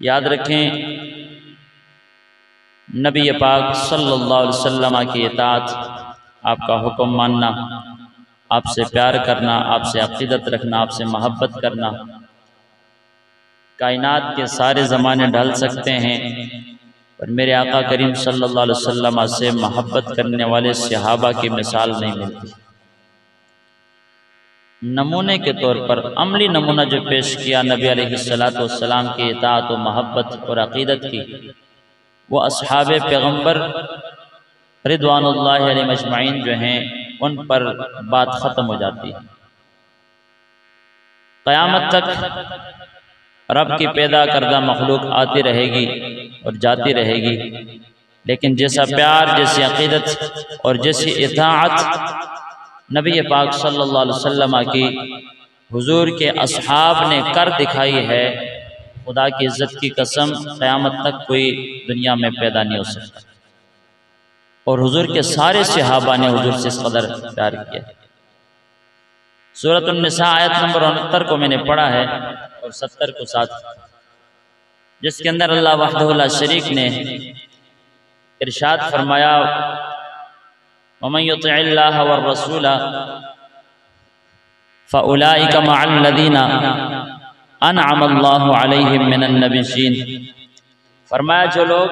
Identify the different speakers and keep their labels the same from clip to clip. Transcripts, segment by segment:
Speaker 1: याद रखें, नबी पाक सल्लल्लाहु अलैहि वसल्लम की इताअत, आपका हुक्म मानना, आपसे प्यार करना, आपसे अक़ीदत रखना, आपसे मोहब्बत करना, कायनात के सारे ज़माने ढल सकते हैं पर मेरे आका करीम सल्लल्लाहु अलैहि वसल्लम से मोहब्बत करने वाले सहाबा की मिसाल नहीं मिलती। नमूने के तौर पर अमली नमूना जो पेश किया नबी अलैहिस्सलातु वस्सलाम की इताअत व मोहब्बत और अक़ीदत की, वो अस्हाबे पैगम्बर रिदवानुल्लाहि अलैहिम अजमईन जो हैं उन पर बात ख़त्म हो जाती है। क़यामत तक रब की पैदा करदा मखलूक आती रहेगी और जाती रहेगी, लेकिन जैसा प्यार, जैसी अक़ीदत और जैसी इताअत नबी पाक सल्लल्लाहु अलैहि वसल्लम की हुजूर के अस्हाब ने कर दिखाई है, खुदा की इज्जत की कसम क़यामत तक कोई दुनिया में पैदा नहीं हो सकता। और हुजूर के सारे सहाबा ने हुजूर से इस कदर प्यार किया। सूरत अन-निसा आयत नंबर 69 को मैंने पढ़ा है और 70 को साथ, जिसके अंदर अल्लाह वहदहु ला शरीक ने इरशाद फरमाया, वमन युतिइल्लाह वर रसूला फउलाइका मअल्लज़ीना अनअम अल्लाहु अलैहिम मिनन नबिय्यीन। फरमाया जो लोग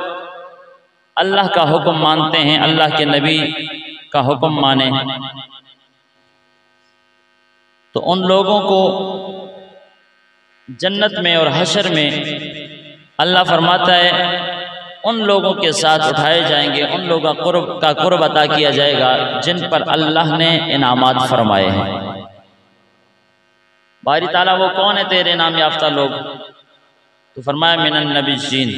Speaker 1: अल्लाह का हुक्म मानते हैं, अल्लाह के नबी का हुक्म माने, तो उन लोगों को जन्नत में और हशर में अल्लाह फरमाता है उन लोगों के साथ उठाए जाएंगे, उन लोगों का कुर्ब अता किया जाएगा जिन पर अल्लाह ने इनामात फरमाए हैं। बारी ताला वो कौन है तेरे इनाम याफ्ता लोग? तो फरमाया मिनन नबिय्यीन,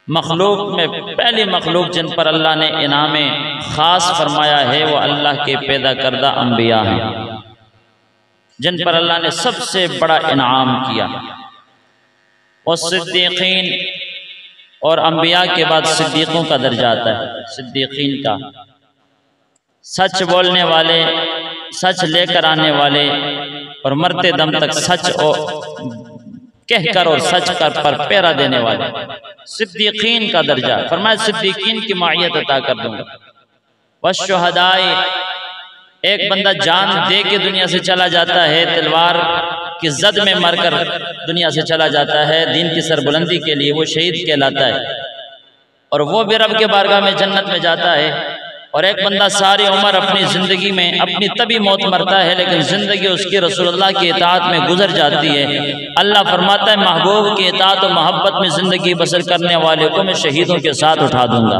Speaker 1: मखलूक में पहली मखलूक जिन पर अल्लाह ने इनामे ख़ास फरमाया है वो अल्लाह के पैदा करदा अम्बिया हैं, जिन पर अल्लाह ने सबसे बड़ा इनाम किया। और सिद्दीकीन, और अम्बिया के बाद सिद्दीकों का दर्जा आता है, सिद्दीकीन का, सच बोलने वाले, सच लेकर आने वाले और मरते दम तक सच कहकर और सच कर पर पैरा देने वाले, सिद्दीकीन का दर्जा। फरमाया सिद्दीकीन की मायत अता कर दूंगा। वशुहदाए, एक बंदा जान दे के दुनिया से चला जाता है, तलवार की जद में मरकर दुनिया से चला जाता है दीन की सरबुलंदी के लिए, वो शहीद कहलाता है और वो भी रब के बारगाह में जन्नत में जाता है। और एक बंदा सारी उम्र अपनी ज़िंदगी में अपनी तभी मौत मरता है, लेकिन ज़िंदगी उसकी रसूलुल्लाह की इताअत में गुजर जाती है। अल्लाह फरमाता है महबूब की इताअत और मोहब्बत में ज़िंदगी बसर करने वाले को मैं शहीदों के साथ उठा दूंगा।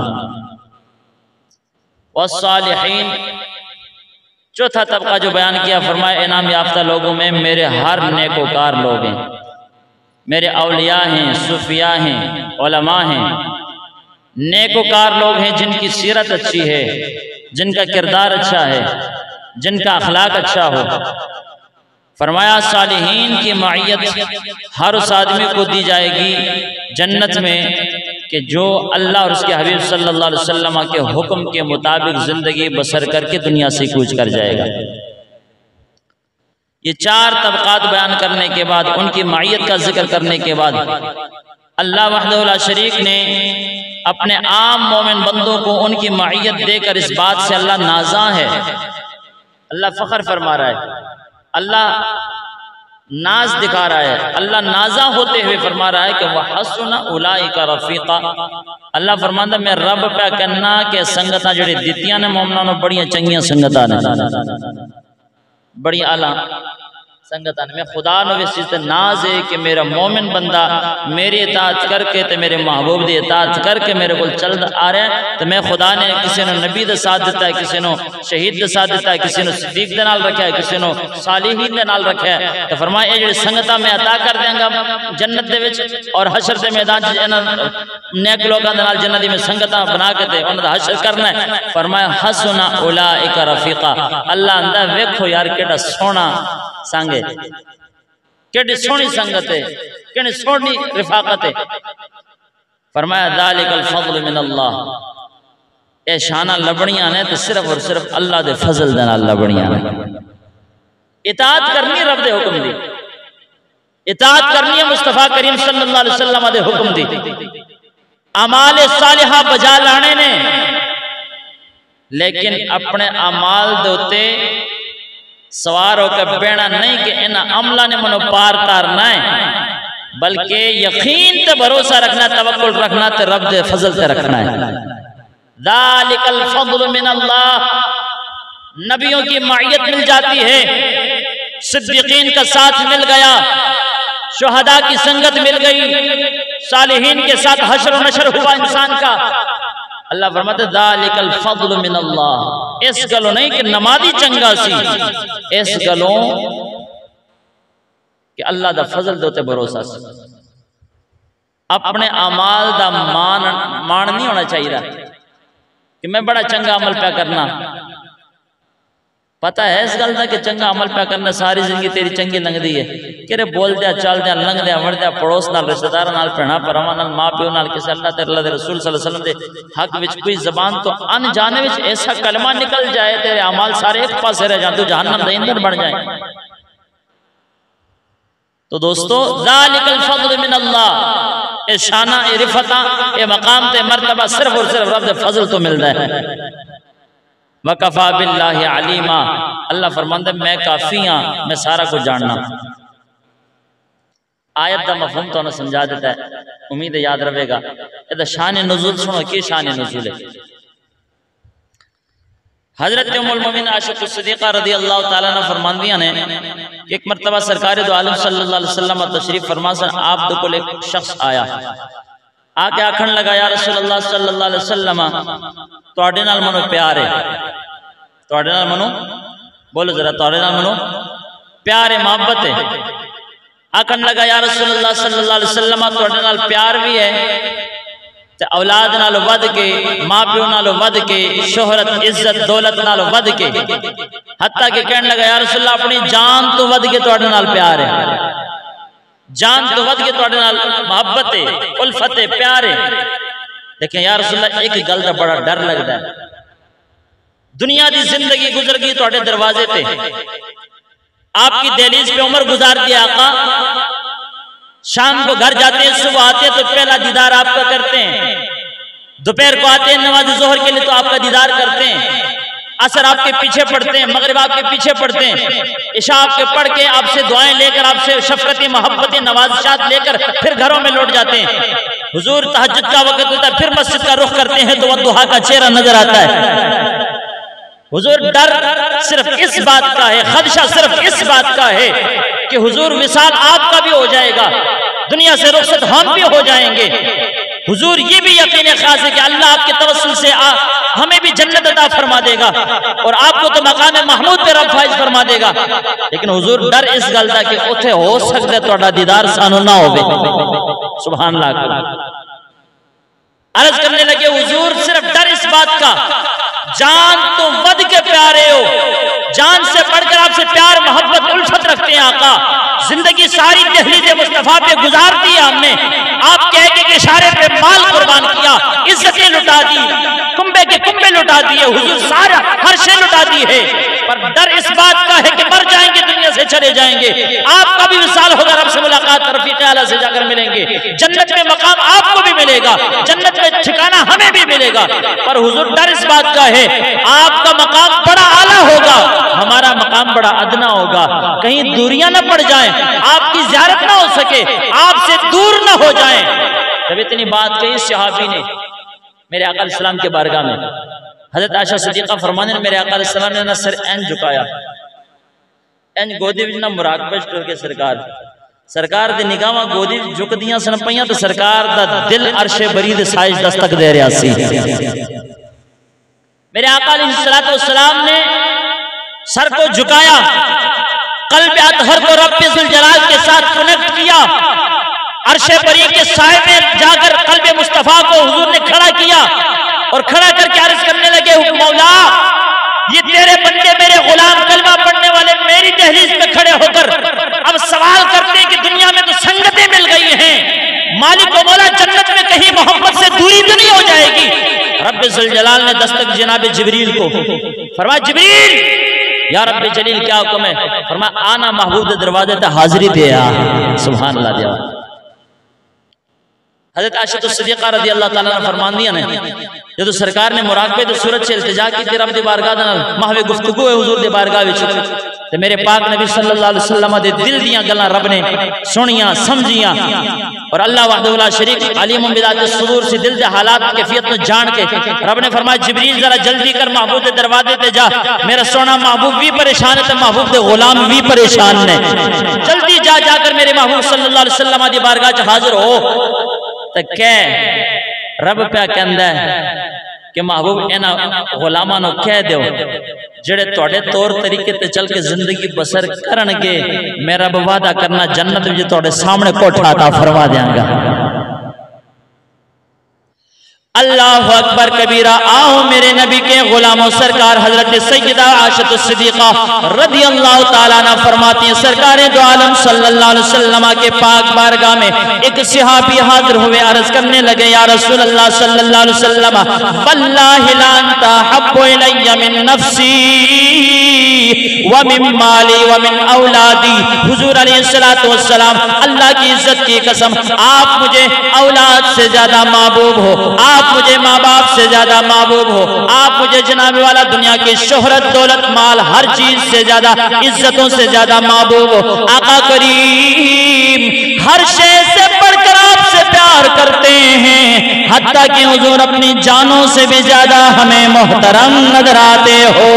Speaker 1: वस्सालिहीन, चौथा तबका जो बयान किया, फरमाया इनाम याफ्ता लोगों में मेरे हर नेकोकार लोग हैं, मेरे औलिया हैं, सूफिया हैं, उलमा हैं। नेकोकार लोग हैं जिनकी सीरत अच्छी है, जिनका किरदार अच्छा है, जिनका अखलाक अच्छा हो। फरमाया सालिहीन की मायत हर उस आदमी को दी जाएगी जन्नत में कि जो अल्लाह और उसके हबीब सल्लल्लाहु अलैहि वसल्लम के हुक्म के मुताबिक जिंदगी बसर करके दुनिया से कूच कर जाएगा। ये चार तबकात बयान करने के बाद, उनकी मायत का जिक्र करने के बाद, अल्लाह वहदहु ला शरीक ने अपने आम मोमिन बंदों को उनकी मायत देकर इस बात से अल्लाह नाज़ा है, अल्लाह फख्र फरमा रहा है, अल्लाह नाज दिखा रहा है, अल्लाह नाजा होते हुए फरमा रहा है कि वह हसना उलाइका रफीका। अल्लाह फरमांदा मैं रब पे कहना कि संगतां जेड़ी दित्तियां ने मोमनां नूं बड़ियां चंगियां संगतां ने, बड़ी आला संगतां ने। मैं खुदा नूं इस चीज़ ते नाज है कि मेरा मोमिन बंदा मेरी इताअत करके ते मेरे महबूब दी इताअत करके मेरे को चल आ रहा है, तो मैं खुदा ने किसी ने नबी दे साथ दिता है, किसी ने शहीद दे साथ दिता है, किसी ने सिद्दीक दे नाल रखा है, किसी ने सालिहीन दे नाल रखा है। तो फरमाया ये संगतां मैं अता कर देंगा जन्नत दे विच और हशर दे मैदान च इन्हां नेक लोकां दे नाल जन्नत में संगतां बना के ते उन्हां दा हशर करना है। फरमाया हसना उलाइका रफीका। अल्लाह आंदा वेखो यार केड़ा सोहना संग है, केड़ी सोहनी संगत है, केड़ी सोहनी रिफाकत है। फरमाया दालिकल फज़्ल मिन अल्लाह, ये शाना लबड़ियां ने तो सिर्फ और सिर्फ अल्लाह दे फजल दे नाल लबड़ियां ने। इताअत करनी रब दे हुक्म दी, इताअत करनी है मुस्तफा करीम सल्लल्लाहु अलैहि वसल्लम दे हुक्म दी, अमाल सालिहा बजा लाने ने, लेकिन अपने अमाल दे उत्ते सवार होकर बेना नहीं कि इन अमला ने मनो पार तारना है, बल्कि यकीन ते भरोसा रखना, तवक्कुल रखना ते रब दे फजल ते रखना है। ज़ालिकल फज़्लु मिनल्लाह, नबियों की मायत मिल जाती है, सिद्दीकीन का साथ मिल गया, शुहदा की संगत मिल गई, सालिहीन के साथ हश्र व नशर हुआ इंसान का। अल्लाह फरमाते ज़ालिकल फज़्लु मिनल्लाह, इस गलो नहीं कि नमाजी चंगा सी, इस गलो कि अल्लाह दा फजल दोते भरोसा सी। अपने अमाल दा मान नहीं होना चाहिए कि मैं बड़ा चंगा अमल पे करना। पता है इस गल का कि चंगा अमल पे करना सारी जिंदगी तेरी चंगी लंघदी है, कि बोलद्या चलद्या लंघद्या वड़द्या पड़ोस नाल रिश्तेदार नाल भैणा भरावां नाल मां प्यो नाल किसी अल्लाह ते अल्लाह दे रसूल सल्लल्लाहु अलैहि वसल्लम दे हक विच कोई जबान तो अनजाने विच ऐसा कलमा निकल जाए तेरे अमाल सारे एक पासे रह जाए, तू जहन्नम दे ईंधन बन जाए। तो दोस्तों ज़ालिकल फज़्लु मिनल्लाह, ए शाना ए रिफता ए मकाम ते मर्तबा सिर्फ और सिर्फ रब दे फजल तो मिलदा है। वकफा बिल्लाहि अलीमा, अल्लाह फरमांदा मैं काफी हाँ, मैं सारा कुछ जानना। आयत का मफहूम तो समझा देता है, उम्मीद है याद रहेगा। ये शान नुज़ूल सुनो कि शान नुज़ूल है। हजरत उम्मुल मोमिनीन आयशा सिद्दीक़ा रज़ी अल्लाह तआला अन्हा फरमांदियां ने कि एक मरतबा सरकार दो आलम सल्लल्लाहु अलैहि वसल्लम तशरीफ फरमा सन, आप दो कोल एक शख्स आया, आके आखन लगा या रसूल अल्लाह सल्लल्लाहु अलैहि वसल्लम तुहाडे नाल मनो प्यार है, तुहाडे नाल मनो, बोलो जरा, तुहाडे नाल मनो प्यार है, मोहब्बत है। आखन लगा या रसूल अल्लाह सल्लल्लाहु अलैहि वसल्लम तुहाडे नाल प्यार भी है ते औलाद नाल वध के, मां प्यो नाल वध के, शोहरत इज्जत दौलत नाल वध के, हत्ता के कहने लगा या रसूल अल्लाह अपनी जान तो वध के तुहाडे नाल प्यार है, जान तो वध के तुहाडे नाल मोहब्बत है, उल्फत है, प्यार है। लेकिन या रसूल अल्लाह एक गल का बड़ा डर लगता है, दुनिया की जिंदगी गुजर गई तुहाडे दरवाजे ते, आपकी दहलीज पे उम्र गुजार दी आका, शाम को घर जाते हैं, सुबह आते हैं तो पहला दीदार आपका करते हैं, दोपहर को आते हैं नमाज जोहर के लिए तो आपका दीदार करते हैं, असर आपके पीछे पढ़ते हैं, मगरिब आपके पीछे पढ़ते हैं, इशा आपके पढ़ के आपसे दुआएं लेकर, आपसे शफकतें मोहब्बतें नवाज़िशात लेकर फिर घरों में लौट जाते हैं। हुजूर तहज्जुद का वक्त होता है, फिर मस्जिद का रुख करते हैं तो वद्दुहा का चेहरा नजर आता है। हुजूर डर सिर्फ इस बात का है, खदशा सिर्फ इस बात का है कि हुजूर विसाल आपका भी हो जाएगा, दुनिया से रुखसत हम भी हो जाएंगे। हुजूर ये भी यकीन खास है कि अल्लाह आपके तवस्सुल से हमें भी जन्नत अता फरमा देगा और आपको तो मकाम महमूद पे रब फाइज फरमा देगा। लेकिन हुजूर डर इस गल का कि उथे हो सकता है तुहाडा दीदार सानू ना होवे। सुभान अल्लाह। अर्ज करने लगे हुजूर सिर्फ डर इस बात का, जान तो वध के प्यारे हो, जान से बढ़कर आपसे प्यार मोहब्बत उल्फत रखते हैं आका, जिंदगी सारी दहलीज़ मुस्तफा पे गुजार दी हमने, आप कह के इशारे पे माल कुर्बान किया, इज्जतें लुटा दी, कुंबे के कुंबे लुटा दिए, हुजूर सारा हर शे लुटा दी है, पर डर इस बात का है कि मर जाएंगे, दुनिया से चले जाएंगे, आपका भी विसाल होगा, रब से मुलाकात रफ़ीक़े आला से जाकर मिलेंगे, जन्नत में मकाम आपको भी मिलेगा, जन्नत में ठिकाना हमें भी मिलेगा। पर हुजूर डर इस बात का है आपका मकाम बड़ा आला होगा, हमारा मकाम बड़ा अदना होगा, कहीं दूरियां ना पड़ जाएं, आपकी ज़ियारत ना हो सके, आपसे दूर ना हो जाएं। जब इतनी बात कही सहाबी ने मेरे आका अलैहिस्सलाम के बारगाह में, हजरत आयशा सिद्दीक़ा फरमाने मेरे आका अलैहिस्सलाम ने ना सर एन झुकाया, एन गोदी विच ना मुराकबा टुर के सरकार दी निगाहां गोदी झुकदियां सन पईयां ते सरकार दा दिल अर्शे बरी दे साइज दस्तक दे रहा सी। मेरे आका अलैहिस्सलाम ने सर को झुकाया, कल्ब अतहर को रब्बे जुल जलाल के साथ कनेक्ट किया, अर्शे बरी के साए में जाकर कल्ब मुस्तफा को हुजूर ने खड़ा किया और खड़ा करके अर्ज करने लगे मौला ये तेरे बंदे मेरे गुलाम कलमा पढ़ने वाले मेरी दहलीज पे खड़े होकर अब सवाल करते हैं कि दुनिया में तो संगतें मिल गई हैं, मालिक व मौला जन्नत में कहीं मोहब्बत से दूरी तो नहीं हो जाएगी। रब्बे जुल जलाल ने दस्तक जनाब जिब्रील को फरमाया, जिब्रील या रब्बे जलील क्या हुक्म है? फरमाया आना महबूब दे दरवाजे ते हाजिरी दे आ। सुभान अल्लाह दिया। हज़रत आयशा सिद्दीक़ा रज़ी अल्लाह ताला ने फरमान दिया ने जो सरकार ने मुराकबे दी सूरत से इल्तिजा की ते रब दी बारगाह नाल महवे गुफ्तगू है हुजूर दी बारगाह विच ते मेरे पाक नबी सल्लल्लाहु अलैहि वसल्लम दे दिल दियां गल्लां रब ने सुनियां समझियां और अल्लाह वहदहु ला शरीक अलीमुम बिज़ाति सुदूर से दिल दे हालात कैफियत को जान के रब ने फरमाया जिब्रील जरा जल्दी कर महबूब दे दरवाजे ते जा, मेरा सोना महबूब भी परेशान है ते महबूब दे गुलाम भी परेशान ने, जल्दी जा जाकर मेरे महबूब सल्लल्लाहु अलैहि वसल्लम दी बारगाह च हाजिर हो। तो कह रब क्या कहंदा है कि महबूब इन्हां गुलामां नूं कह दो जेड़े तुहाडे तौर तरीके ते चल के जिंदगी बसर करनगे, मैं रब वादा करना जन्नत विच तुहाडे सामने कोठा अता फरमा देंगा। अल्लाह अकबर कबीरा। आओ मेरे नबी के गुलामों, सरकार हजरत सैयदा आयशा सिद्दीक़ा रज़ी अल्लाह ताला अन्हा फरमाती हैं सरकार दो आलम सल्लल्लाहु अलैहि वसल्लम के पाक बारगाह में एक सहाबी हाजिर हुए, अर्ज करने लगे या रसूल अल्लाह सल्लल्लाहु अलैहि वसल्लम वल्लाहि ला अंता हब्बु इलैया मिन नफ्सी व मिन माली व मिन औलादी। हुजूर अलैहिस्सलातु वस्सलाम अल्लाह की इज्जत की कसम, आप मुझे औलाद से ज्यादा महबूब हो, आप मुझे माँ बाप से ज्यादा महबूब हो, आप मुझे जनाब वाला दुनिया की शोहरत दौलत माल हर चीज से ज्यादा इज्जतों से ज्यादा महबूब हो। आका करीम हर शय से बढ़कर आपसे प्यार करते हैं, हत्ता कि हुजूर अपनी जानों से भी ज्यादा हमें मोहतरम नजर आते हो।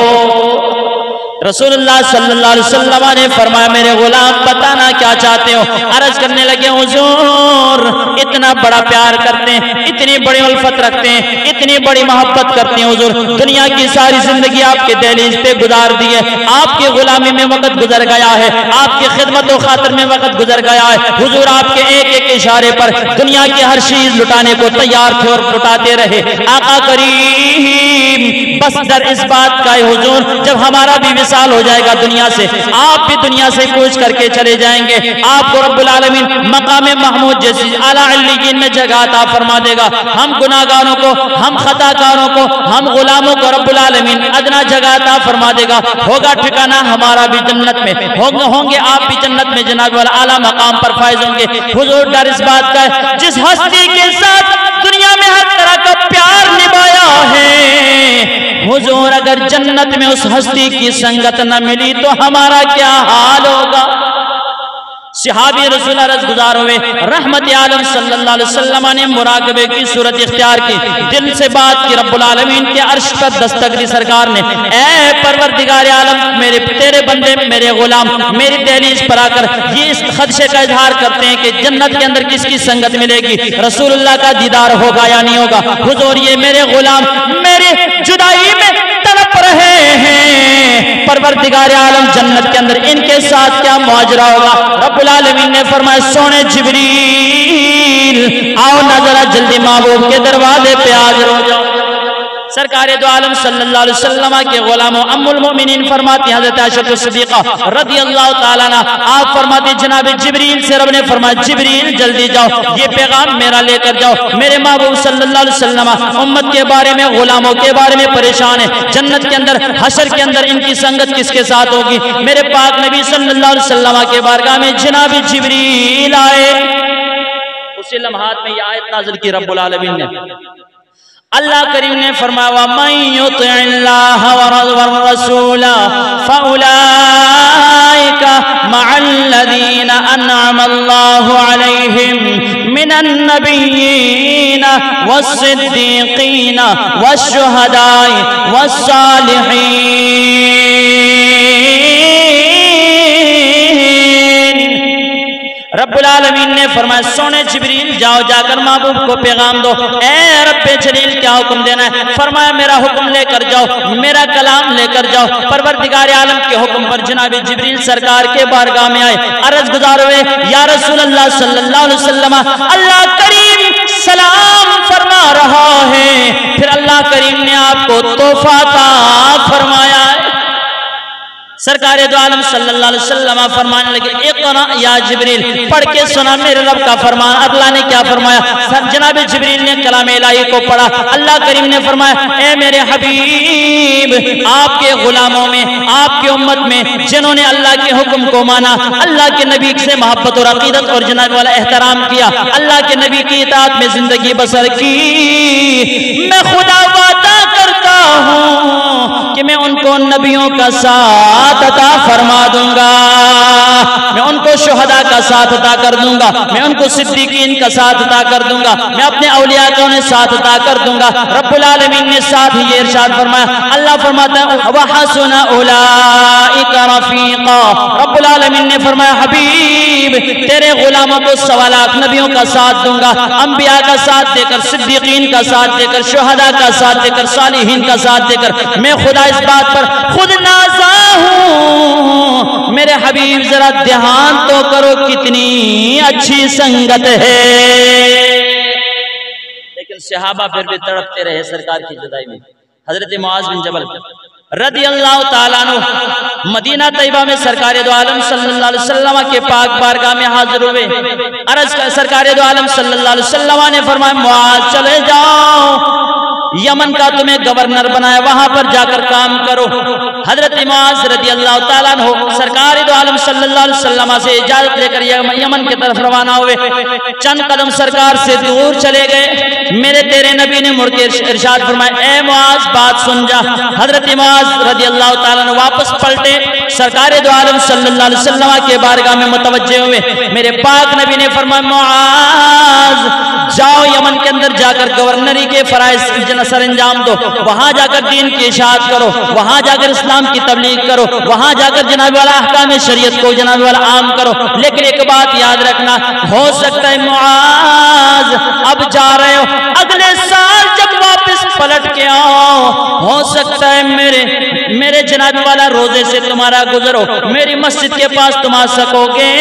Speaker 1: रसूलुल्लाह सल्लल्लाहु अलैहि वसल्लम ने फरमाया मेरे गुलाम बताना क्या चाहते हो? अर्ज करने लगे हुजूर इतना बड़ा प्यार करते हैं, इतनी बड़ी उल्फत रखते हैं, इतनी बड़ी मोहब्बत करते हैं हुजूर, दुनिया की सारी जिंदगी आपके दहलीज पे गुजार दी है, आपकी गुलामी में वक्त गुजर गया है, आपकी खिदमत और खातिर में वक्त गुजर गया है हुजूर, आपके एक एक इशारे पर दुनिया की हर चीज लुटाने को तैयार थे और लुटाते रहे। आका करीम बस डर इस बात का है हुजूर जब हमारा भी विसाल हो जाएगा दुनिया से, आप भी दुनिया से कूच करके चले जाएंगे, आपको रब्बुल आलमीन मकाम महमूद जैसी आला इल्लियीन में जगह अता फरमा देगा। हम गुनाहगारों को, हम खताकारों को, हम गुलामों को रब्बुल आलमीन अदना जगह अता फरमा देगा। होगा ठिकाना हमारा भी जन्नत में, होंगे आप भी जन्नत में जनाब वाला आला मकाम पर फायज होंगे। हुजूर डर इस बात का है जिस हस्ती के साथ दुनिया में हर तरह का प्यार निभाया है हुजूर, अगर जन्नत में उस हस्ती की संगत न मिली तो हमारा क्या हाल होगा। सहाबी रसूल अर्ज़ गुजार हुए, रहमत आलम सल्लल्लाहु अलैहि वसल्लम ने मुराकबे की सूरत इख्तियार की, दिल से बात की रब्बुल आलमीन के अर्श पर दस्तक दी सरकार ने, ऐ परवरदिगार आलम मेरे तेरे बंदे मेरे गुलाम मेरी दहलीज पर आकर ये इस खदशे का इजहार करते हैं कि जन्नत के अंदर किसकी संगत मिलेगी, रसूलुल्लाह का दीदार होगा या नहीं होगा। हुजूर ये मेरे गुलाम मेरे जुदाई में तड़प रहे हैं, परवरदिगार आलम जन्नत के अंदर इनके साथ क्या मुआजरा होगा। रब्बुल आलमीन ने फरमाया सोने जिब्रील आओ ना जरा जल्दी महबूब के दरवाजे पे हाजिर हो जाओ। सरकार दो आलम सल्लल्लाहु अलैहि वसल्लम के गुलामों अम्मुल मोमिनीन फरमाती हज़रत आयशा सिद्दीक़ा रज़ियल्लाहु ताला अन्हा, आप फरमाती जनाब जिब्रील से रब ने फरमाया जिब्रील जल्दी जाओ, ये पैगाम मेरा लेकर जाओ, मेरे महबूब सल्लल्लाहु अलैहि वसल्लम उम्मत के बारे में गुलामों के बारे में परेशान है, जन्नत के अंदर हशर के अंदर इनकी संगत किसके साथ होगी। मेरे पाक नबी सल्लल्लाहु अलैहि वसल्लम के बारगाह में जनाब जिब्रील आए, उसी लम्हात में ये आयत नाज़िल की रब्बुल आलमीन ने। अल्लाह करीम ने फरमाया मन युतिइल्लाह व रसूला फउलाइका मअल्लज़ीना अनअमा अल्लाहु अलैहिम मिनन नबिय्यीन वस्सिद्दीक़ीन वश्शुहदाई वस्सालिहीन। रब्बुल आलमीन ने फरमाया सोने जिब्रील जाओ जाकर महबूब को पैगाम दो, ए रब्बे जलील क्या हुक्म देना है। फरमाया मेरा हुक्म लेकर जाओ, मेरा कलाम लेकर जाओ। परवरदिगार आलम के हुक्म पर जनाब जिब्रील सरकार के बारगाह में आए, अर्ज गुजार हुए या रसूल अल्लाह सल्लल्लाहु अलैहि वसल्लम अल्लाह करीम सलाम फरमा रहा है। फिर अल्लाह करीम ने आपको तोहफा अता फरमाया। सरकारे दो आलम सल्लल्लाहु अलैहि वसल्लम फरमाने लगे, इक़रा या जिब्रील, पढ़ के सुना मेरे रब का फरमान। अल्लाह ने क्या फरमाया? जनाब जिब्रील ने कलाम इलाही को पढ़ा। अल्लाह करीम ने फरमाया, ए मेरे हबीब, आपके गुलामों में, आपकी उम्मत में जिन्होंने अल्लाह के हुक्म को माना, अल्लाह के नबी से मोहब्बत और अकीदत और जनाब वाला एहतराम किया, अल्लाह के नबी की इताअत में जिंदगी बसर की, मैं खुदा वादा करता हूं कि मैं उनको नबियों का साथ अता फरमा दूंगा, मैं उनको शुहदा का साथ अता कर दूंगा, मैं उनको सिद्दीकीन का साथ अता कर दूंगा, मैं अपने औलिया का उन्हें साथ अता कर दूंगा। रब्बुल आलमीन ने साथ ही ये इरशाद फरमाया, अल्लाह फरमाता है व हसुन उलाइका रफीका। रब्बुल आलमीन ने फरमाया, हबीब तेरे गुलामों को 1.25 लाख नबियों का साथ दूंगा, अंबिया का साथ देकर, सिद्दीकीन का साथ देकर, शुहदा का साथ देकर, सालिहीन का साथ देकर, मैं खुदा इस बात पर खुद नाज़ा हूं। मेरे हबीब जरा ध्यान तो करो कितनी अच्छी संगत है। लेकिन सहाबा फिर भी तड़पते रहे सरकार की जुदाई में। हजरत मुआज़ बिन जबल रदी अल्लाह ताला अन्हु मदीना तैयबा में सरकार दो आलम सल्लल्लाहु अलैहि वसल्लम के पाक बारगाह में हाजिर हुए। अर्ज कर सरकार दो आलम सल्लल्लाहु अलैहि वसल्लम ने फरमाया, मुआज़ चले जाओ, यमन का तुम्हें गवर्नर बनाया, वहां पर जाकर काम करो। हजरत मुआज़ रदी अल्लाह ताला अन्हु सरकार दो आलम सल्लल्लाहु अलैहि वसल्लम से इजाजत लेकर यमन की तरफ रवाना हुए। चंद कदम सरकार से दूर चले गए, मेरे तेरे नबी ने मुड़ के इरशाद फरमाया, ए मुआज़ बात सुन जा। हजरत मुआज़ रदी अल्लाह ताला अन्हु वापस पलटे, सरकार दो आलम सल्लल्लाहु अलैहि वसल्लम के बारगाह में मुतवज्जे हुए। मेरे पाक नबी ने फरमाया, मुआज़ जाओ यमन के अंदर जाकर गवर्नरी के फराइज सर अंजाम दो, वहां जाकर दीन की इशाअत करो, वहां जाकर इस्लाम की तबलीग करो, वहां जाकर जनाब वाला अहकाम शरीयत को जनाब वाला आम करो। लेकिन एक बात याद रखना, हो सकता है मुआज़ अब जा रहे हो, अगले साल जब वापस पलट के आओ, हो सकता है मेरे जनाब वाला रोजे से तुम्हारा गुजरो, मेरी मस्जिद के पास तुम आ सकोगे।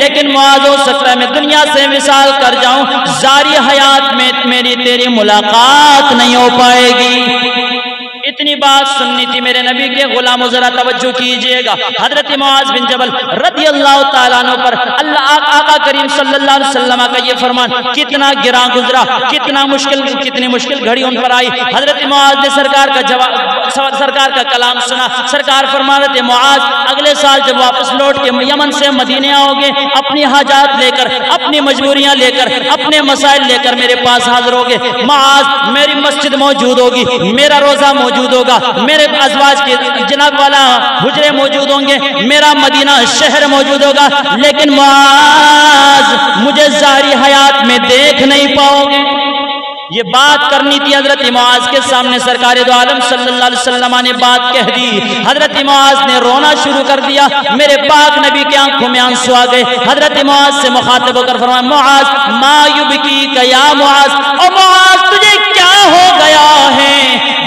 Speaker 1: लेकिन मुआज़ हो सकता है मैं दुनिया से मिसाल कर जाऊं, जारी हयात में मेरी तेरी मुलाकात नहीं हो पाएगी। इतनी बात सुननी थी मेरे नबी के गुलामों, जरा तवज्जो कीजिएगा। हजरत मुआज़ बिन जबल रज़ी अल्लाह ताला अन्हु पर अल्लाह आका करीम सल्लल्लाहु अलैहि वसल्लम का ये फरमान कितना गिरा गुजरा, कितनी मुश्किल घड़ी उन पर आई। हजरत मुआज़ ने सरकार का जवाब, सरकार का कलाम सुना। सरकार फरमा रहे थे, मुआज़ अगले साल जब वापस लौट के यमन से मदीने आओगे, अपनी हाजात लेकर, अपनी मजबूरियां लेकर, अपने मसाइल लेकर मेरे पास हाजिर होगे। मुआज़ मेरी मस्जिद मौजूद होगी, मेरा रोजा मौजूद होगा, मेरे अज़वाज के जनाब वाला हुजरे मौजूद होंगे, मेरा मदीना शहर मौजूद होगा, लेकिन मुआज़ मुझे ज़ाहिरी हयात में देख नहीं पाओगे। ये बात करनी थी हजरत मुआज़ के सामने। सरकार दो आलम सल्लल्लाहु अलैहि वसल्लम ने बात कह दी। हजरत मुआज़ ने रोना शुरू कर दिया, मेरे पाक नबी के आंखों में आंसू आ गए। हजरत मुआज़ से मुखातिब होकर फरमाया, मुआज़ मा युबकीका या मुआज़, ओ मुआज़ तुझे क्या हो गया है,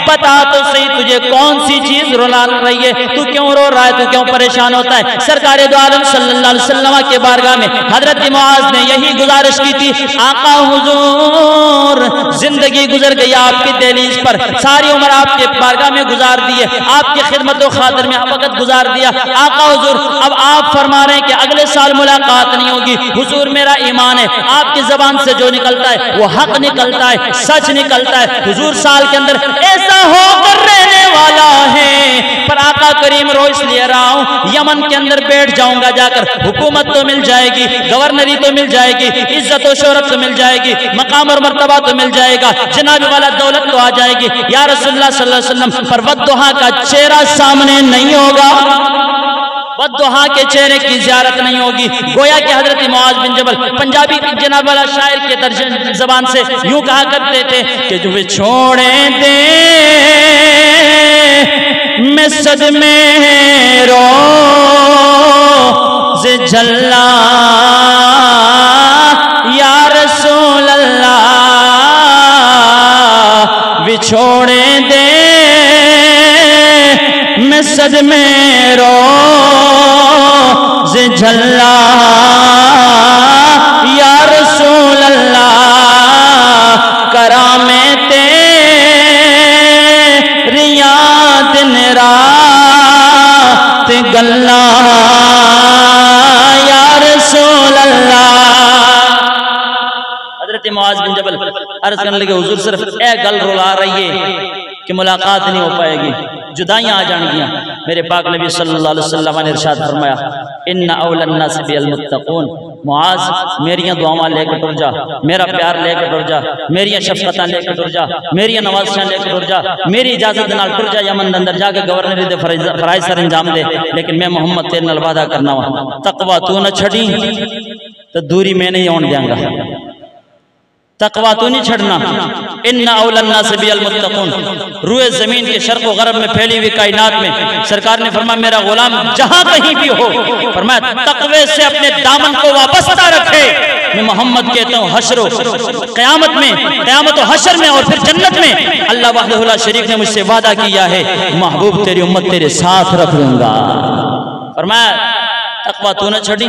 Speaker 1: बता तो सही तुझे कौन सी चीज रुला रही है, तू क्यों रो रहा है, तू क्यों परेशान होता है। सरकार दो आलम सल्लल्लाहु अलैहि वसल्लम के बारगाह में हजरत मुआज़ ने यही गुजारिश की थी, आका हुजूर जिंदगी गुजर गई आपकी दहलीज पर, सारी उम्र आपके बारगाह में गुजार दी है, आपकी खिदमत और खातिर में वक्त गुजार दिया। आका हुजूर अब आप फरमा रहे हैं कि अगले साल मुलाकात नहीं होगी। हुजूर मेरा ईमान है, आपकी जबान से जो निकलता है वो हक निकलता है, सच निकलता है। हुजूर साल के अंदर ऐसा होकर रहने वाला है, पर आका करीम रो इसलिए रहा हूं, यमन के अंदर बैठ जाऊंगा, जाकर हुकूमत तो मिल जाएगी, गवर्नरी तो मिल जाएगी, इज्जत और शोहरत तो मिल जाएगी, मकाम और मर्तबा तो मिल जाएगा, जनाब वाला दौलत तो आ जाएगी। या रसूलुल्लाह सल्लल्लाहु अलैहि वसल्लम पर वद्दुहा का चेहरा सामने नहीं होगा, वद्दुहा के चेहरे की ज़ियारत नहीं होगी। गोया कि हजरत मुआज़ बिन जबल पंजाबी जनाब वाला शायर के तर्जुमे ज़बान से यूं कहा करते थे कि जो छोड़े दे मैं सदमे रोज़े झल्ला या रसूल अल्लाह, विछोड़े दे मैं सदमे रोज़े झल्ला या रसूल अल्लाह, करामें तेरियां दिन रात हजरत मुआज बिन जबल अर्ज करने लगे हुजूर सिर्फ ए गल रुला रही है कि मुलाकात नहीं हो पाएगी, जुदाइयां आ जाएंगी। मेरे पाक नबी सल्लल्लाहु अलैहि वसल्लम ने इरशाद फरमाया इन्ना औलन नास बिल मुत्तक़ून, मुआज मेरियां दुआवां लेकर टुर जा, मेरा प्यार लेकर टुर जा, मेरियां शफकतां लेकर टुर जा, मेरियां नवाज़िशां लेकर टुर जा, मेरी इजाजत नाल टुर जा यमन अंदर जाके गवर्नरी दे फराइज सर अंजाम दे। लेकिन मैं मोहम्मद तेरे नाल वादा करना वा, तकवा तू न छड़ी तो दूरी मैं नहीं आउण देंगा, तकवा तू नहीं छड़ना। इन्ना औलन नास बिल मुत्तक़ून, रूए जमीन के शर्क़ व गरब में फैली हुई कायनात में सरकार ने फरमाया मेरा गुलाम जहां कहीं भी हो, फरमाया तकवे से अपने दामन को वाबस्ता रखे। मैं मोहम्मद कहता हूँ हशर क़यामत में, क़यामत व हशर में और फिर जन्नत में अल्लाह वहदहु ला शरीक ने मुझसे वादा किया है महबूब तेरी उम्मत तेरे साथ रख दूंगा। फरमाया तकवा तू न छड़ी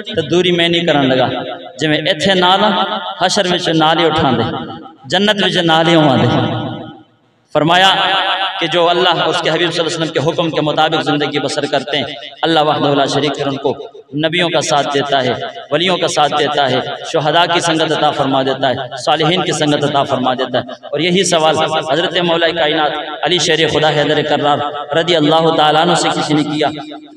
Speaker 1: तो दूरी मैं नहीं करन लगा, जिवें इत्थे नाल हशर विच नाल ही उठा दे, जन्नत विच नाल ही उवा दे। फरमाया कि जो अल्लाह उसके हबीब सल्लल्लाहु अलैहि वसल्लम के हुक्म के मुताबिक जिंदगी बसर करते हैं अल्लाह वहदहु ला शरीक फिर उनको नबियों का साथ देता है, वलियों का साथ देता है, शुहदा की संगत अता फरमा देता है, सालिहीन की संगत अता फरमा देता है। और यही सवाल हजरत मौला कायनात अली शेर खुदा हैदर कररार रदी अल्लाह तआला अन्हु से किसी ने किया।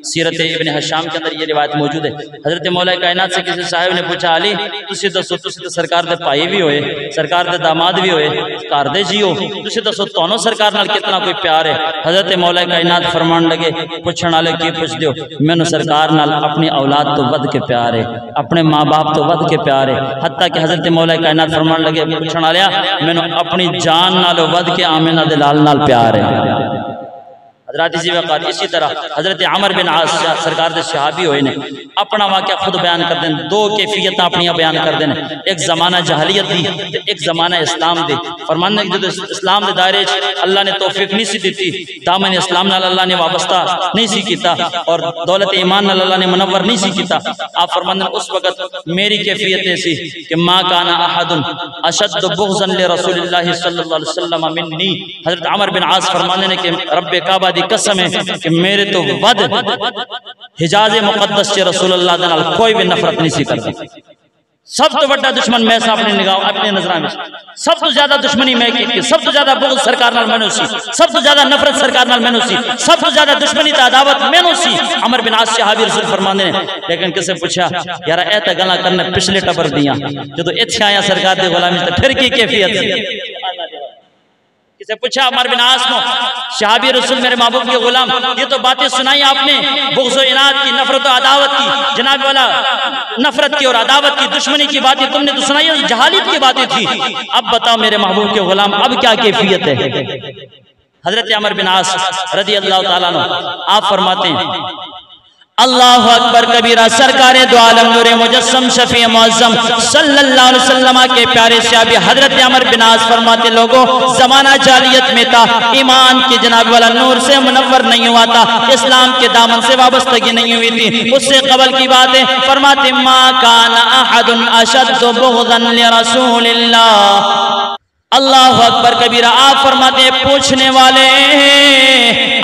Speaker 1: सीरत इब्न हशाम के अंदर ये रिवायत मौजूद है। हजरत मौला कायनात से किसी साहिब ने पूछा अली तुसी दसो, तुसी तो सरकार दे भाई भी होए, सरकार दे दामाद भी होए, घर दे जी हो, तुसी दसो तुहानू सरकार नाल कितना कोई प्यार है। हजरत मौला कायनात फरमान लगे पुछण वाले की पुछ दियो, मैनू सरकार नाल अपनी औलाद तो वध के प्यार है, अपने माँ बाप तो वध के प्यार है। हत्ता कि हजरत मौला कायनात फरमान लगे पुछण वालिया मैनू अपनी जान नालों वध के आमिना दे लाल नाल प्यार है। इसी तरह हजरत अमर बिन आस सरकार के सहाबी होए ने अपना वाक़या खुद बयान कर दें, दो कैफियत अपनी बयान कर दें, एक जमाना जहलियत दी एक जमाना इस्लाम दी। फरमाने जो इस्लाम के दायरे अल्लाह ने तौफीक नहीं सी दी, दामन इस्लाम नाल अल्लाह ने वाबस्ता नहीं सी कीता और दौलत ईमान नाल अल्लाह ने मुनव्वर नहीं सी कीता। आप फरमाने उस वक्त मेरी कैफियत ऐसी कि माँ काना अहदुन अशद्द बुग़्ज़न ले रसूलिल्लाह सल्लल्लाहु अलैहि वसल्लम मिन्नी। हजरत अमर बिन आस फरमाने ने कि रब्बे काबा दी कसम है कि मेरे तो वद हिजाज मुकद्दस से रसूलुल्लाह दे नाल कोई भी नफरत नहीं सी करता। सब तो बड़ा दुश्मन मैं अपनी निगाह अपनी नजर में, सब तो ज्यादा दुश्मनी मैं की, सब तो ज्यादा बुग़्ज़ सरकार नाल मैनू सी, सब तो ज्यादा नफरत सरकार नाल मैनू सी, सब तो ज्यादा दुश्मनी ता अदावत मैनू सी। अमर बिन आस सहाबी रसूल फरमांदे ने लेकिन किसे पूछा यार ए तां गल्लां करने पिछले टबर दियां, जदों इत्थे आया सरकार दे गुलामी ते फिर की कैफियत सी। किसे पूछा अमर बिन आस को सहाबी रसूल मेरे महबूब के गुलाम ये तो बातें सुनाई आपने बुग़्ज़ व इनाद की, नफरत और अदावत की, जनाब वाला नफरत की और अदावत की दुश्मनी की बातें तुमने तो सुनाई, जहालियत की बातें थी। अब बताओ मेरे महबूब के गुलाम अब क्या कैफियत है। हजरत अमर बिन आस रज़ी अल्लाह तआला अन्हु आप फरमाते हैं अल्लाहु अकबर कबीरा, सरकार दो आलम नूरे मुजस्सम शफी मुअज़्ज़म सल्लल्लाहु अलैहि वसल्लम के प्यारे सहाबी हजरत अमर बिन आस फरमाते लोगों जमाना जालियत में था, ईमान के जनाब वाला नूर से मुनव्वर नहीं हुआ था, इस्लाम के दामन से वाबस्तगी नहीं हुई थी। उससे कबल की बात है फरमाते मा कान अहदुन अशद्दु बुग़्ज़न लिरसूलिल्लाह। अल्लाह अकबर कबीरा। आप फरमाते पूछने वाले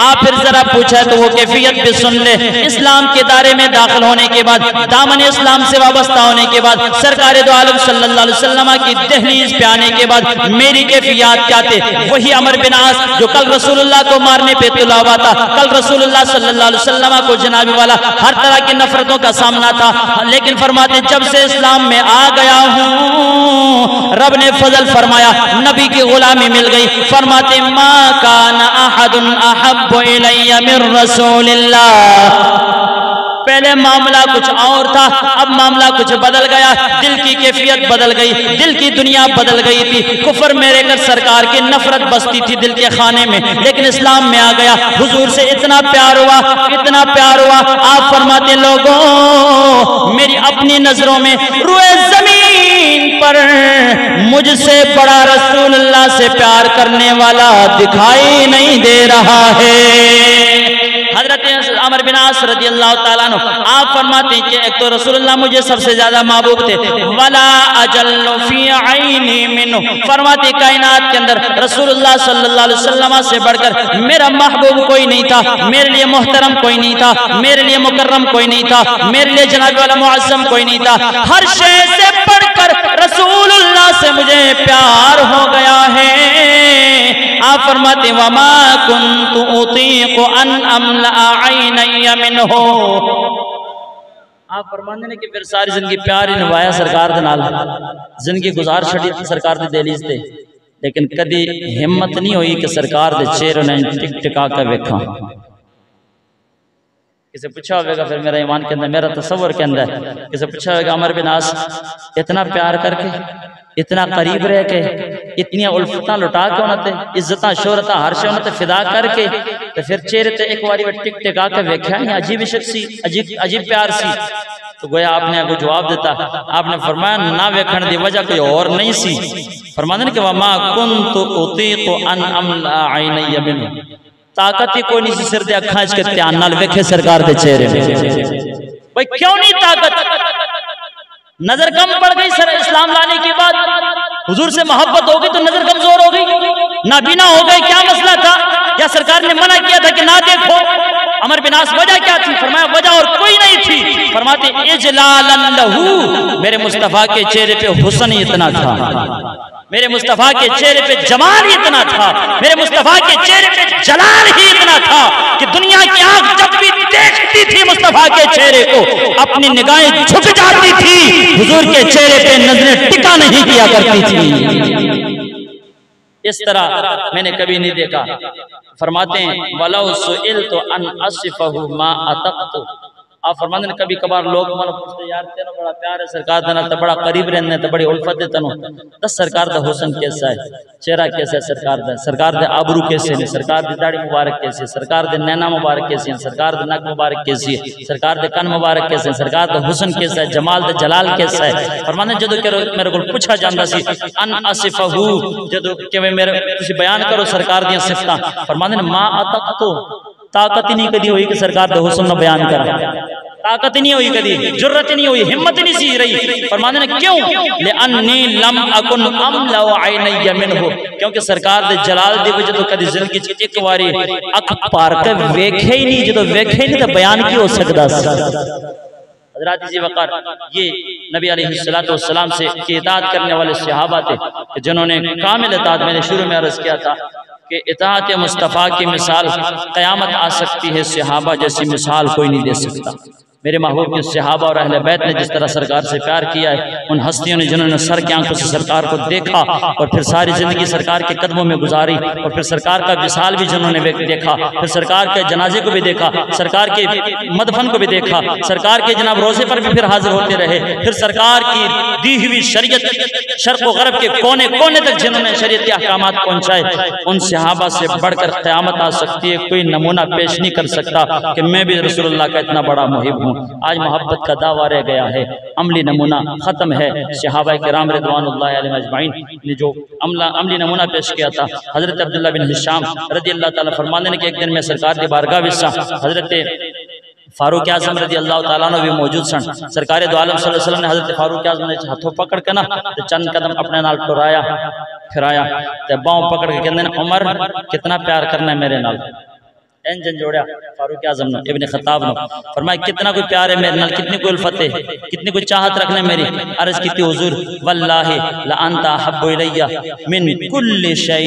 Speaker 1: आप फिर जरा पूछा तो वो कैफियत भी सुन ले। इस्लाम के दायरे में दाखिल होने के बाद, दामन इस्लाम से वाबस्ता होने के बाद, सरकार दो आलम सल्लल्लाहु अलैहि वसल्लम की दहलीज पे आने के बाद मेरी कैफियत क्या थे? वही अमर बिन आस जो कल रसूलुल्लाह को मारने पे तुला हुआ था, कल रसूलुल्लाह सल्लल्लाहु अलैहि वसल्लम को जनाबी वाला हर तरह की नफरतों का सामना था, लेकिन फरमाते जब से इस्लाम में आ गया हूँ रब ने फजल फरमाया, नबी की गुलामी मिल गई। फरमाते मा कान अहदुन अहब्बु इलैया मिर रसूलिल्लाह। पहले मामला कुछ और था, अब मामला कुछ बदल गया, दिल की कैफियत बदल गई, दिल की दुनिया बदल गई थी। कुफर में रहकर सरकार की नफरत बसती थी दिल के खाने में, लेकिन इस्लाम में आ गया, हुजूर से इतना प्यार हुआ, इतना प्यार हुआ। आप फरमाते लोगों मेरी अपनी नजरों में रुए जमीन पर मुझसे बड़ा रसूलुल्लाह से प्यार करने वाला दिखाई नहीं दे रहा है। हजरत अमर बिन आस रज़ियल्लाहु ताला अन्हु आप फरमाते हैं कि एक तो रसूलुल्लाह मुझे सबसे ज्यादा महबूब थे, वला अजल्लु फी ऐनी मिन्हु। फरमाते कायनात के अंदर रसूलुल्लाह सल्लल्लाहु अलैहि वसल्लम से बढ़कर मेरा महबूब कोई नहीं था, मेरे लिए मोहतरम कोई नहीं था, मेरे लिए मुकर्रम कोई नहीं था, मेरे लिए जनाब वाला मुअज़्ज़म कोई नहीं था। हर शय से बढ़कर रसूलुल्लाह मुझे प्यार हो गया है। आप फरमाते वमा कुन्तु उतीक़ु अन अमला ऐनैया मिन्हु। आप फरमाते ने कि फिर सारी जिंदगी प्यार ही निभाया सरकार दे नाल, जिंदगी गुजार छड़ी सरकार दे दहलीज ते, लेकिन कदी हिम्मत नहीं हुई कि सरकार दे चेहरे ने टिक टिका के वेखा। किसे पूछा होगा फिर मेरा ईमान के अंदर, मेरा तसव्वुर के अंदर किसे पूछा होगा अमर बिन आस इतना प्यार करके, इतना करीब रह के, इतनी उल्फत लुटा के उन्होंने इज्जत शोहरत हर शे उन्होंने फिदा करके तो फिर चेहरे ते एक बारी टिक टिका के वेख्या नहीं, अजीब शख्सी, अजीब प्यार सी। तो गोया आपने आगे जवाब देता, आपने फरमाया ना वेखण दी वजह कोई और नहीं सी। फरमाते कि वमा कुन्तु उतीक़ु अन अमला ऐनैया मिन्हु, ताकत ही कोई नहीं सी सिर दे अखां च के ध्यान नाल वेखे सरकार दे चेहरे। भाई क्यों नहीं ताकत? नजर कम पड़ गई सर इस्लाम लाने के बाद, हुजूर से मोहब्बत हो गई तो नजर कमजोर हो गई, नाबीना हो गए, क्या मसला था? या सरकार ने मना किया था कि ना देखो? अमर बिन आस वजह क्या थी? फरमाया वजह और कोई नहीं थी। फरमाते इजलालन लहू, मेरे मुस्तफा के चेहरे पे हुस्न ही इतना था, मेरे मुस्तफा के चेहरे पे जमाल ही इतना था, मेरे मुस्तफा के चेहरे पे जलाल ही इतना था कि दुनिया की आंख जब भी देखती थी मुस्तफा के चेहरे को अपनी निगाहें झुक जाती थी, हुजूर के चेहरे पे नजरें टिका नहीं किया करती थी। इस तरह मैंने कभी नहीं देखा। फरमाते हैं वलौ सुइल्तु अन अस्फहु मा अतक़तु। आप फरमाते हैं कभी कभार लोग मन पूछते यार तेरा बड़ा प्यार है सरकार दे नाल, तो बड़ा करीब रहने, तो बड़ी उल्फत है तनु, दस सरकार दा हुस्न कैसा है, चेहरा कैसा है सरकार दा, सरकार दे आबरू कैसे ने, सरकार दी दाढ़ी मुबारक कैसी है, सरकार दे नैना मुबारक कैसी है, सरकार दे नक मुबारक कैसी है, सरकार दे कन मुबारक कैसे है, सरकार दा हुस्न कैसा है, जमाल दे जलाल कैसा है। फरमाते जदों मेरे को पूछा जांदा सी अन अस्फहु, जदों कि मेरे तुसी बयान करो सरकार दी सिफतां, फरमाते मा अतक़तु, ताकत ही नहीं कदी हुई कि सरकार दे हुस्न न बयान करा, ताकत नहीं हुई कदी, जुर्रत नहीं हुई, हिम्मत नहीं सी रही। फरमाते हैं क्यों? लिअन्नी लम अकुन अमला ऐनैया मिन्हु, क्योंकि सरकार दे जलाल दी वजह तो कदी जिंदगी च एक बारी अख पार के वेखे ही नहीं, जो वेखे ही नहीं तो बयान की हो सकदा। हज़रात जी वक़ार ये नबी अलैहिस्सलातु वस्सलाम से की इताअत करने वाले सहाबा थे कि जिन्होंने कामिल इताअत, मैंने शुरू में अर्ज़ किया था कि इताअत मुस्तफ़ा की मिसाल क़यामत आ सकती है, सहाबा जैसी मिसाल कोई नहीं दे सकता। मेरे महबूब के सहाबा और अहले बैत ने जिस तरह सरकार से प्यार किया है, उन हस्तियों ने जिन्होंने सर की आंखों से सरकार को देखा और फिर सारी जिंदगी सरकार के कदमों में गुजारी, और फिर सरकार का विसाल भी जिन्होंने देखा, फिर सरकार के जनाजे को भी देखा, सरकार के मदफन को भी देखा, सरकार के जनाब रोजे पर भी फिर हाजिर होते रहे, फिर सरकार की दी हुई शरीयत शर्क़ व ग़र्ब के कोने कोने तक जिन्होंने शरीयत के अहकामात पहुँचाए, उन सहाबा से बढ़कर क़यामत आ सकती है। कोई नमूना पेश नहीं कर सकता कि मैं भी रसूलुल्लाह का इतना बड़ा मुहिब हूँ। आज मोहब्बत का दावा रह गया है, अमली नमूना खत्म है। सहाबा किराम रिज़वानुल्लाहि अलैहिम अजमाइन ने जो अमली नमूना पेश किया था, हजरत अब्दुल्लाह बिन हिशाम रज़ियल्लाहु ताला फरमाते हैं कि एक दिन मैं सरकार की बारगाह में हजरत फारूक आज़म रज़ियल्लाहु ताला अन्हु भी मौजूद सन। सरकार दो आलम सल्लल्लाहु अलैहि वसल्लम ने हजरत फारूक आज़म ने हाथों पकड़ के ना तो चंद कदम अपने नाल टुराया, फिराया, तो बाहों पकड़ के कहते हैं उमर कितना प्यार करना है मेरे नाल, इंजन जोड़ा फारूक आज़म ने इब्न खत्ताब ने फरमाया कितना कोई प्यार है मेरे नाल, कितनी कोई उल्फत है, कितनी कोई चाहत रखने मेरी। अर्ज की थी हुजूर वल्लाहि ला अंता अहब्बु इलैया मिन कुल्ली शै,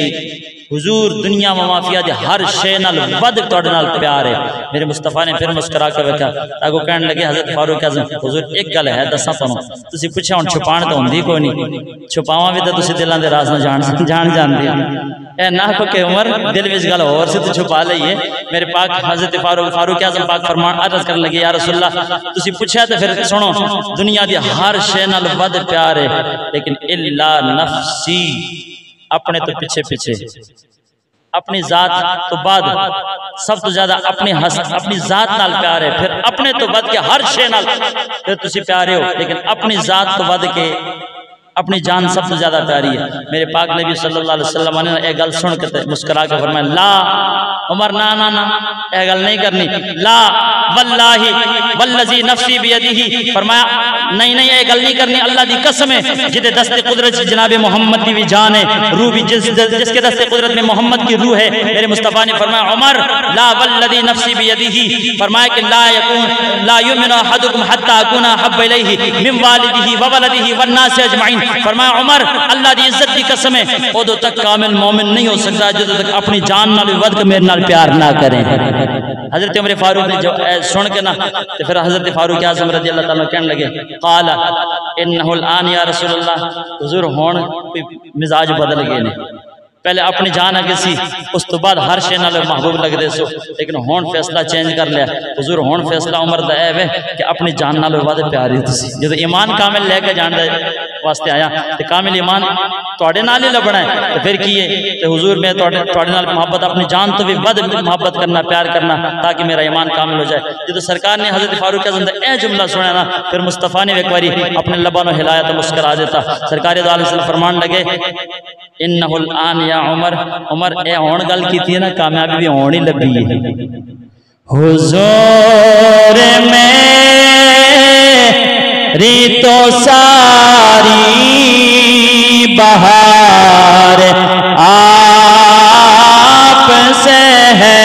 Speaker 1: हुजूर दुनिया में माफिया दे हर शे नाल वध तुहाडे नाल प्यार है। मेरे मुस्तफा ने फिर मुस्कुरा के वेखा, अगो कहने लगे हजरत फारूक आज़म हुजूर एक गल है दसा तुहानू, तुसीं पुछया हुण छुपाण तो हुंदी कोई नहीं, छुपावां भी तो तुसीं दिलां दे राज ना जान जानदे हो, ए ना को के उमर दिल विच गल होर से तो छुपा लईए। मेरे पाक हजरत फारूक आज़म पाक फरमान अर्ज कर लगे या रसूलल्लाह तुसीं पुछया तो फिर सुनो, दुनिया दी हर शे नाल वध प्यार है, लेकिन इल्ला नफ्सी, अपने तो पीछे पीछे, अपनी जात तो बाद, सब तो ज्यादा अपनी जात नाल प्यार है, फिर अपने तो वध के हर शे नाल फिर तुसी प्यारे हो, लेकिन अपनी जात तो वध के अपनी जान सबसे ज्यादा प्यारी है। मेरे पाक नबी सल्लल्लाहु अलैहि वसल्लम ने एक गल सुन के मुस्कुरा के फरमाया ला उमर ना ना ना यह गल नहीं करनी, ला वल्लाहि वल्लजी नफ्सी बियदिही, फरमाया नहीं नहीं ये गल नहीं करनी, अल्लाह दी कसम है जिदे दस्ते कुदरत से जनाब मोहम्मद की भी जान है, रूह भी जिसके दस्ते कुदरत में मोहम्मद की रूह है। मेरे मुस्तफा ने फरमाया उमर ला वल्लजी नफ्सी बियदिही, फरमाया कि ला युमिनु अहदुकुम हत्ता अकुना हब्ब इलैहि मिन वालिदिही व वलदिही वन नास अजमाइन, फरमाया उमर अल्लाह दी इज्जत दी कसम है उदों तक कामिल मोमिन नहीं हो सकता जदों तक अपनी जान नाल भी वध के मेरे नाल प्यार ना करें। हजरत उमर फारूक ने जो सुन के ना तो फिर हजरत फारूक आज़म रज़ी अल्लाह ताला कहने लगे क़ाला इन्नहुल आन या रसूलल्लाह, हुजूर हुण मिजाज बदल गए ने, पहले अपनी जान अगे सी उस तो बाद हर शे नाल महबूब लगदे सो, लेकिन हुण फैसला चेंज कर लिया। हुजूर हुण फैसला उमर दा है वे कि अपनी जान नाल वध प्यारे तुसी जदों ईमान कामिल लेके जाण दे वास्ते आया ते कामिल ईमान तुहाडे नाल ही लभना है तो फिर की है ते हुजूर मैं तुहाडे नाल मोहब्बत अपनी जान तो भी वध मोहब्बत करना प्यार करना ताकि मेरा ईमान कामिल हो जाए। जदों सरकार ने हजरत फारूक आज़म दा ए जुमला सुना ना फिर मुस्तफा ने एक बारी अपने लबां नूं हिलाया तो मुस्कुरा देता। सरकार दो आलम सल्लल्लाहु फरमान लगे इन्नहुल आन या उमर, उमर ए हुण गल कीती है ना कामयाबी भी होनी लगी है। हुजूर मेरी तो सारी बहार आप से है,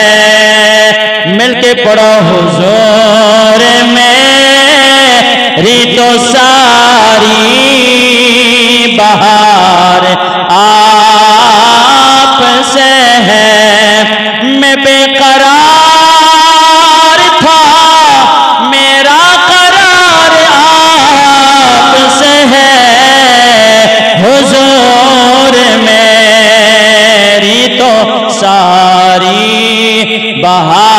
Speaker 1: मिलके पढ़ो हुजूर मेरी तो सारी बहार आप से है। मैं बेकरार था मेरा करार आप से है, हुजूर मेरी तो सारी बहार